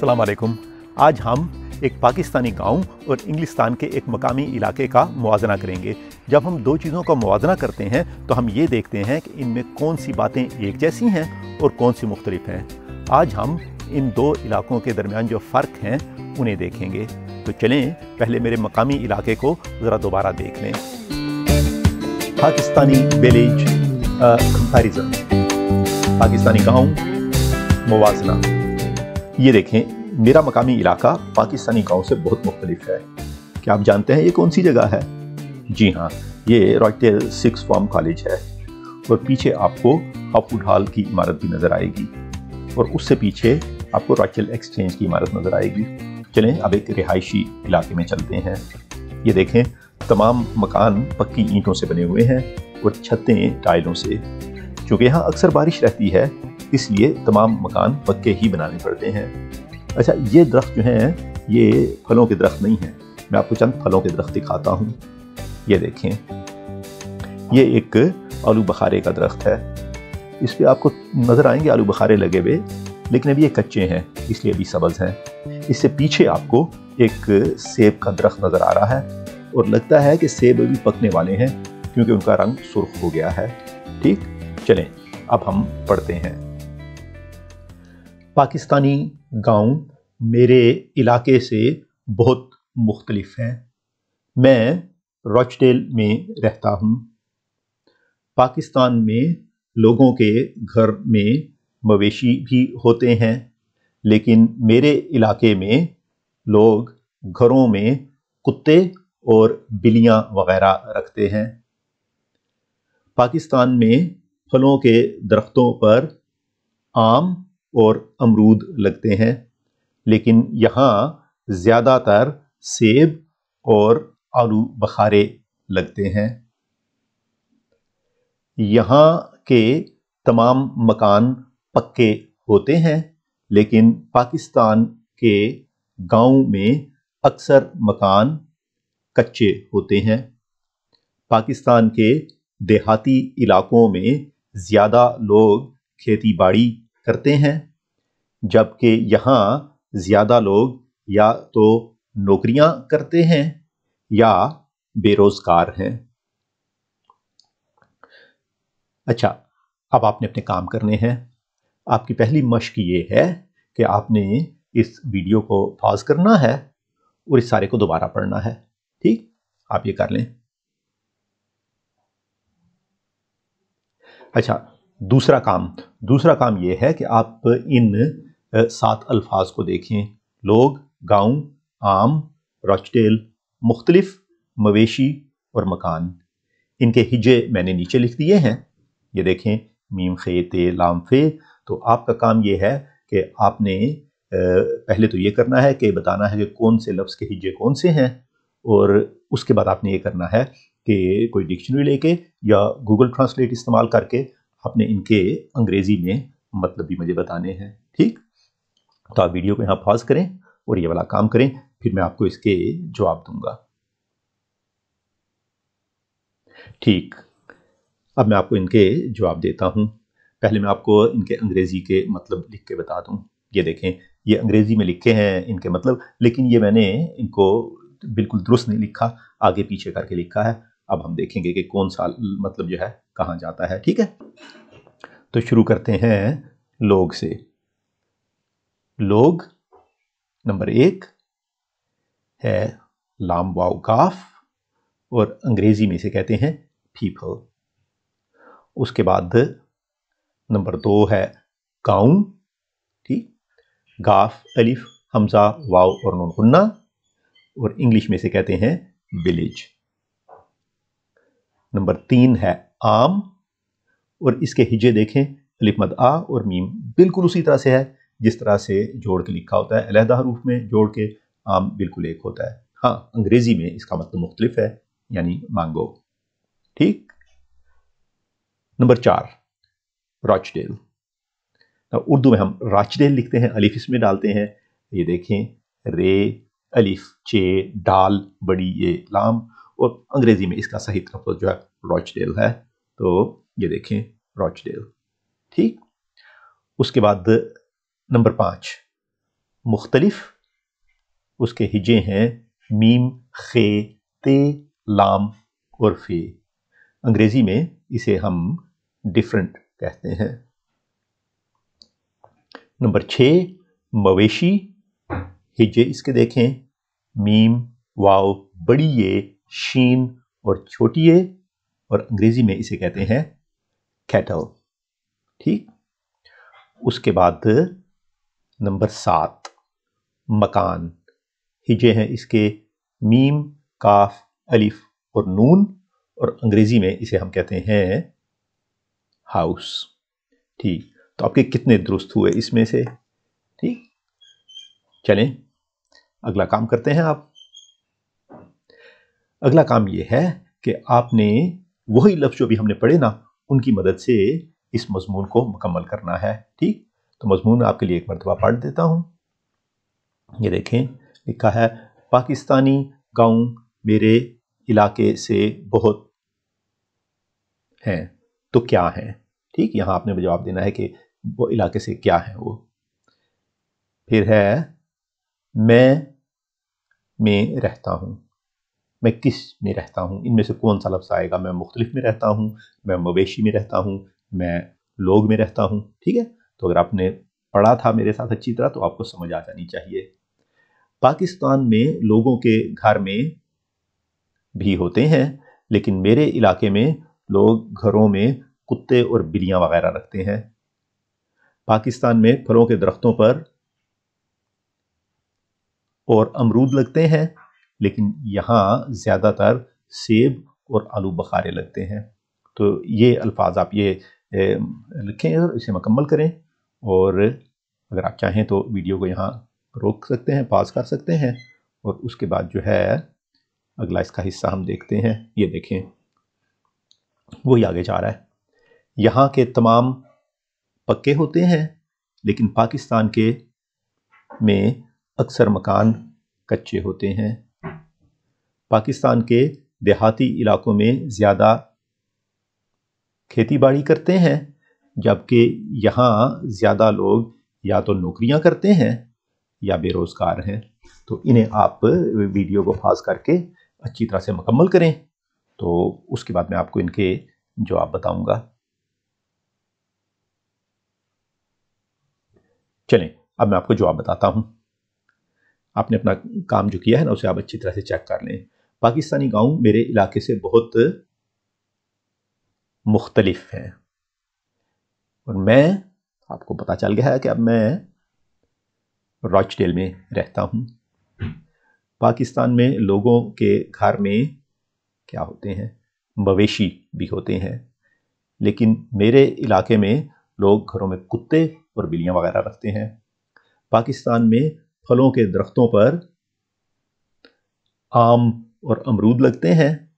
अस्सलाम वालेकुम। आज हम एक पाकिस्तानी गांव और इंग्लिस्तान के एक मकामी इलाके का मुवाज़ना करेंगे। जब हम दो चीज़ों का मुवाज़ना करते हैं तो हम ये देखते हैं कि इनमें कौन सी बातें एक जैसी हैं और कौन सी मुख्तलिफ हैं। आज हम इन दो इलाकों के दरमियान जो फ़र्क हैं उन्हें देखेंगे। तो चलें पहले मेरे मकामी इलाके को ज़रा दोबारा देख लें। पाकिस्तानी विलेज कंपैरिजन, पाकिस्तानी गांव मुवाज़ना। ये देखें, मेरा मकामी इलाका पाकिस्तानी गांव से बहुत मुख्तलिफ है। क्या आप जानते हैं ये कौन सी जगह है? जी हाँ, ये रॉचडेल सिक्स फॉर्म कॉलेज है और पीछे आपको हॉपवुड हॉल की इमारत भी नज़र आएगी और उससे पीछे आपको रॉचडेल एक्सचेंज की इमारत नज़र आएगी। चलें अब एक रिहायशी इलाके में चलते हैं। ये देखें, तमाम मकान पक्की ईंटों से बने हुए हैं और छतें टाइलों से। क्योंकि यहाँ अक्सर बारिश रहती है इसलिए तमाम मकान पक्के ही बनाने पड़ते हैं। अच्छा, ये दरख्त जो हैं ये फलों के दरख्त नहीं हैं। मैं आपको चंद फलों के दरख्त दिखाता हूँ। ये देखें, ये एक आलू बुखारे का दरख्त है। इस पे आपको नज़र आएंगे आलू बुखारे लगे हुए, लेकिन अभी ये कच्चे हैं इसलिए अभी सब्ज़ हैं। इससे पीछे आपको एक सेब का दरख्त नज़र आ रहा है और लगता है कि सेब अभी पकने वाले हैं क्योंकि उनका रंग सुर्ख हो गया है। ठीक, चलें अब हम पढ़ते हैं। पाकिस्तानी गांव मेरे इलाके से बहुत मुख्तलिफ हैं। मैं रॉचडेल में रहता हूँ। पाकिस्तान में लोगों के घर में मवेशी भी होते हैं, लेकिन मेरे इलाके में लोग घरों में कुत्ते और बिल्लियाँ वगैरह रखते हैं। पाकिस्तान में फलों के दरख्तों पर आम और अमरूद लगते हैं, लेकिन यहाँ ज़्यादातर सेब और आलू बुखारे लगते हैं। यहाँ के तमाम मकान पक्के होते हैं, लेकिन पाकिस्तान के गांव में अक्सर मकान कच्चे होते हैं। पाकिस्तान के देहाती इलाकों में ज़्यादा लोग खेती बाड़ी करते हैं, जबकि यहाँ ज़्यादा लोग या तो नौकरियां करते हैं या बेरोज़गार हैं। अच्छा, अब आपने अपने काम करने हैं। आपकी पहली मश्क ये है कि आपने इस वीडियो को पॉज करना है और इस सारे को दोबारा पढ़ना है। ठीक, आप ये कर लें। अच्छा, दूसरा काम ये है कि आप इन 7 अल्फाज को देखें। लोग, गांव, आम, रॉचडेल, मुख्तलिफ, मवेशी और मकान। इनके हिज्जे मैंने नीचे लिख दिए हैं। ये देखें, मीम खे ते लाम फे। तो आपका काम ये है कि आपने पहले तो ये करना है कि बताना है कि कौन से लफ्ज़ के हिज्जे कौन से हैं, और उसके बाद आपने ये करना है कि कोई डिक्शनरी लेके या गूगल ट्रांसलेट इस्तेमाल करके आपने इनके अंग्रेज़ी में मतलब भी मुझे बताने हैं। ठीक, तो आप वीडियो को यहाँ पॉज करें और ये वाला काम करें, फिर मैं आपको इसके जवाब दूंगा। ठीक, अब मैं आपको इनके जवाब देता हूँ। पहले मैं आपको इनके अंग्रेज़ी के मतलब लिख के बता दूँ। ये देखें, ये अंग्रेज़ी में लिखे हैं इनके मतलब, लेकिन ये मैंने इनको बिल्कुल दुरुस्त नहीं लिखा, आगे पीछे करके लिखा है। अब हम देखेंगे कि कौन सा मतलब जो है कहाँ जाता है। ठीक है, तो शुरू करते हैं लोग से। लोग नंबर 1 है लाम वाव काफ और अंग्रेजी में से कहते हैं पीपल। उसके बाद नंबर 2 है गांव। ठीक, गाफ अलिफ हमजा वाव और नून गुन्ना, और इंग्लिश में से कहते हैं विलेज। नंबर 3 है आम और इसके हिज्जे देखें, अलिफ मद आ और मीम बिल्कुल उसी तरह से है जिस तरह से जोड़ के लिखा होता है। अलहदा हरूफ में जोड़ के आम बिल्कुल एक होता है। हाँ, अंग्रेजी में इसका मतलब मुख्तलिफ है, यानी मैंगो। ठीक, नंबर 4 रॉचडेल। उर्दू में हम राचडेल लिखते हैं, अलिफ इसमें डालते हैं। ये देखें, रे अलिफ चे डाल बड़ी ये लाम, और अंग्रेजी में इसका सही लफ्ज़ जो है रॉचडेल है। तो ये देखें रॉचडेल। ठीक, उसके बाद नंबर 5 मुख्तलिफ, उसके हिजे हैं मीम, खे, ते, लाम और फे। अंग्रेजी में इसे हम डिफरेंट कहते हैं। नंबर 6 मवेशी, हिजे इसके देखें मीम, वाव, बड़ी ये, शीन और छोटी ये, और अंग्रेजी में इसे कहते हैं कैटल। ठीक। उसके बाद नंबर 7 मकान, हिजे हैं इसके मीम, काफ, अलिफ और नून, और अंग्रेजी में इसे हम कहते हैं हाउस। ठीक। तो आपके कितने दुरुस्त हुए इसमें से? ठीक। चलें अगला काम करते हैं। आप अगला काम ये है कि आपने वही लफ्ज़ जो भी हमने पढ़े ना, उनकी मदद से इस मजमून को मुकम्मल करना है। ठीक। तो मजमून आपके लिए एक मरतबा पढ़ देता हूँ। ये देखें, लिखा है पाकिस्तानी गाँव मेरे इलाके से बहुत हैं, तो क्या हैं? ठीक। यहाँ आपने जवाब देना है कि वो इलाके से क्या है वो। फिर है मैं में रहता हूँ, मैं किस में रहता हूँ, इनमें से कौन सा लफ्ज़ आएगा? मैं मुख्तलिफ में रहता हूँ, मैं मवेशी में रहता हूँ, मैं लोग में रहता हूँ। ठीक है। तो अगर आपने पढ़ा था मेरे साथ अच्छी तरह तो आपको समझ आ जानी चाहिए। पाकिस्तान में लोगों के घर में भी होते हैं, लेकिन मेरे इलाके में लोग घरों में कुत्ते और बिल्लियाँ वगैरह रखते हैं। पाकिस्तान में फलों के दरख्तों पर और अमरूद लगते हैं, लेकिन यहाँ ज़्यादातर सेब और आलू बुखारे लगते हैं। तो ये अल्फाज आप ये लिखें और इसे मुकम्मल करें। और अगर आप चाहें तो वीडियो को यहाँ रोक सकते हैं, पॉज कर सकते हैं, और उसके बाद जो है अगला इसका हिस्सा हम देखते हैं। ये देखें, वही आगे जा रहा है। यहाँ के तमाम पक्के होते हैं, लेकिन पाकिस्तान के में अक्सर मकान कच्चे होते हैं। पाकिस्तान के देहाती इलाकों में ज़्यादा खेती बाड़ी करते हैं, जबकि यहाँ ज़्यादा लोग या तो नौकरियां करते हैं या बेरोज़गार हैं। तो इन्हें आप वीडियो को पॉज करके अच्छी तरह से मुकम्मल करें, तो उसके बाद मैं आपको इनके जवाब बताऊंगा। चलें अब मैं आपको जवाब बताता हूं। आपने अपना काम जो किया है ना, उसे आप अच्छी तरह से चेक कर लें। पाकिस्तानी गांव मेरे इलाके से बहुत मुख्तलिफ हैं, और मैं, आपको पता चल गया है कि अब मैं रॉचडेल में रहता हूं। पाकिस्तान में लोगों के घर में क्या होते हैं? मवेशी भी होते हैं, लेकिन मेरे इलाके में लोग घरों में कुत्ते और बिल्लियां वगैरह रखते हैं। पाकिस्तान में फलों के दरख्तों पर आम और अमरूद लगते हैं,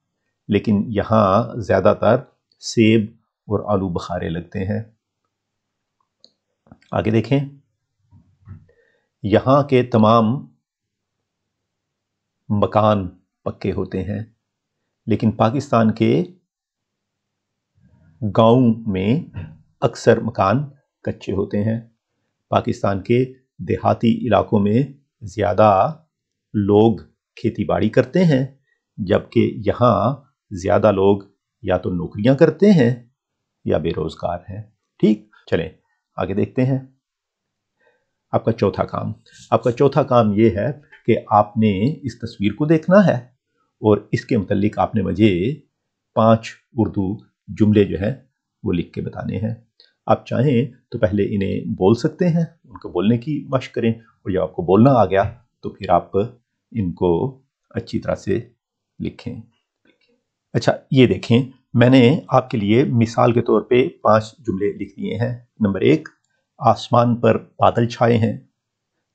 लेकिन यहाँ ज़्यादातर सेब और आलू बुखारे लगते हैं। आगे देखें, यहाँ के तमाम मकान पक्के होते हैं, लेकिन पाकिस्तान के गाँव में अक्सर मकान कच्चे होते हैं। पाकिस्तान के देहाती इलाकों में ज़्यादा लोग खेती बाड़ी करते हैं, जबकि यहाँ ज़्यादा लोग या तो नौकरियां करते हैं या बेरोज़गार हैं। ठीक। चलें आगे देखते हैं। आपका चौथा काम ये है कि आपने इस तस्वीर को देखना है और इसके मुतालिक आपने मुझे 5 उर्दू जुमले जो हैं वो लिख के बताने हैं। आप चाहें तो पहले इन्हें बोल सकते हैं, उनको बोलने की मशक करें, और जब आपको बोलना आ गया तो फिर आप इनको अच्छी तरह से लिखें। अच्छा, ये देखें, मैंने आपके लिए मिसाल के तौर पे 5 जुमले लिख दिए हैं। नंबर 1, आसमान पर बादल छाए हैं।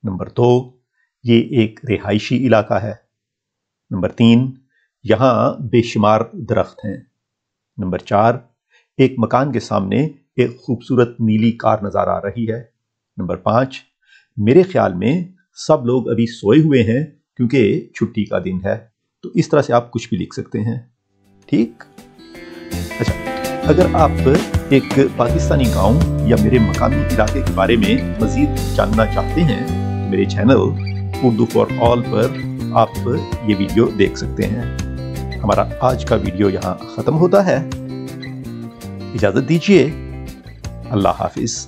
नंबर 2, ये एक रिहायशी इलाका है। नंबर 3, यहाँ बेशुमार दरख्त हैं। नंबर 4, एक मकान के सामने एक खूबसूरत नीली कार नजर आ रही है। नंबर 5, मेरे ख्याल में सब लोग अभी सोए हुए हैं क्योंकि छुट्टी का दिन है। तो इस तरह से आप कुछ भी लिख सकते हैं। ठीक। अच्छा, अगर आप एक पाकिस्तानी गांव या मेरे मकानी इलाके के बारे में मजीद जानना चाहते हैं तो میرے چینل اردو فار آل پر آپ یہ ویڈیو دیکھ سکتے ہیں۔ ہمارا آج کا ویڈیو یہاں ختم ہوتا ہے، اجازت دیجیے، اللہ حافظ۔